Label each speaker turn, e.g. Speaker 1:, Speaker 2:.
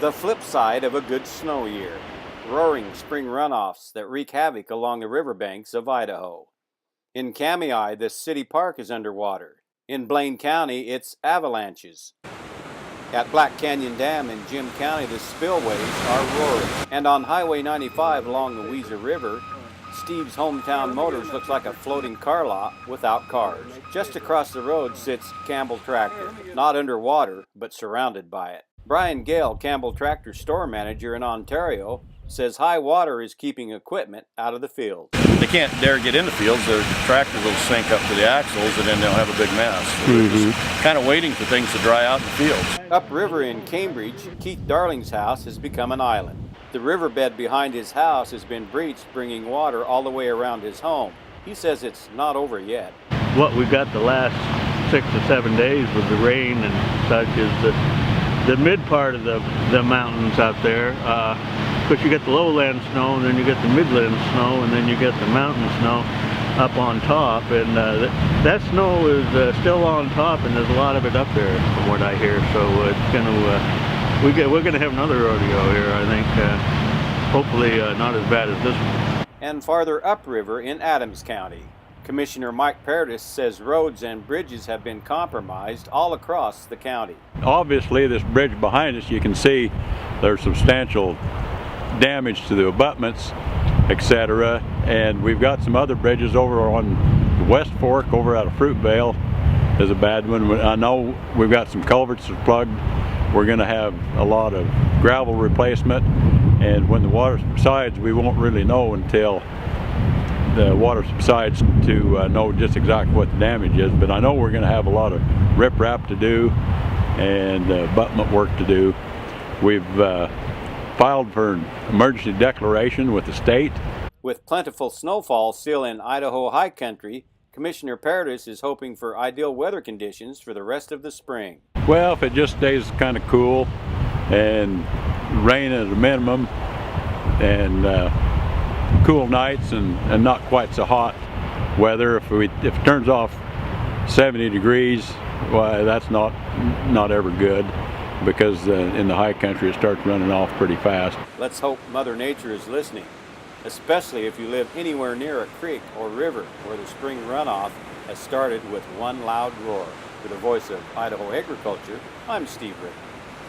Speaker 1: The flip side of a good snow year. Roaring spring runoffs that wreak havoc along the riverbanks of Idaho. In Kamei, the city park is underwater. In Blaine County, it's avalanches. At Black Canyon Dam in Jim County, the spillways are roaring. And on Highway 95 along the Weiser River, Steve's Hometown Motors looks like a floating car lot without cars. Just across the road sits Campbell Tractor, not underwater, but surrounded by it. Brian Gale, Campbell Tractor store manager in Ontario, says high water is keeping equipment out of the field.
Speaker 2: They can't dare get in the fields. Their tractors will sink up to the axles and then they'll have a big mess. So they're just kind of waiting for things to dry out in the fields.
Speaker 1: Upriver in Cambridge, Keith Darling's house has become an island. The riverbed behind his house has been breached, bringing water all the way around his home. He says it's not over yet.
Speaker 3: What we've got the last 6 to 7 days with the rain and such is that the mid part of the mountains out there, because you get the lowland snow, and then you get the midland snow, and then you get the mountain snow up on top, and that snow is still on top, and there's a lot of it up there from what I hear. So it's going to we're going to have another rodeo here, I think. Hopefully not as bad as this one.
Speaker 1: And farther upriver in Adams County, Commissioner Mike Paradis says roads and bridges have been compromised all across the county.
Speaker 4: Obviously, this bridge behind us, you can see there's substantial damage to the abutments, etc. And we've got some other bridges over on the West Fork, over out of Fruitvale, is a bad one. I know we've got some culverts plugged. We're going to have a lot of gravel replacement, and when the water subsides, we won't really know until the water subsides to know just exactly what the damage is. But I know we're going to have a lot of riprap to do and abutment work to do. We've filed for an emergency declaration with the state.
Speaker 1: With plentiful snowfall still in Idaho high country, Commissioner Paradis is hoping for ideal weather conditions for the rest of the spring.
Speaker 4: Well, if it just stays kind of cool and rain at a minimum and cool nights and not quite so hot weather, if it turns off 70 degrees, why that's not ever good, because in the high country it starts running off pretty fast.
Speaker 1: Let's hope Mother Nature is listening, especially if you live anywhere near a creek or river where the spring runoff has started with one loud roar. For the Voice of Idaho Agriculture, I'm Steve Rick.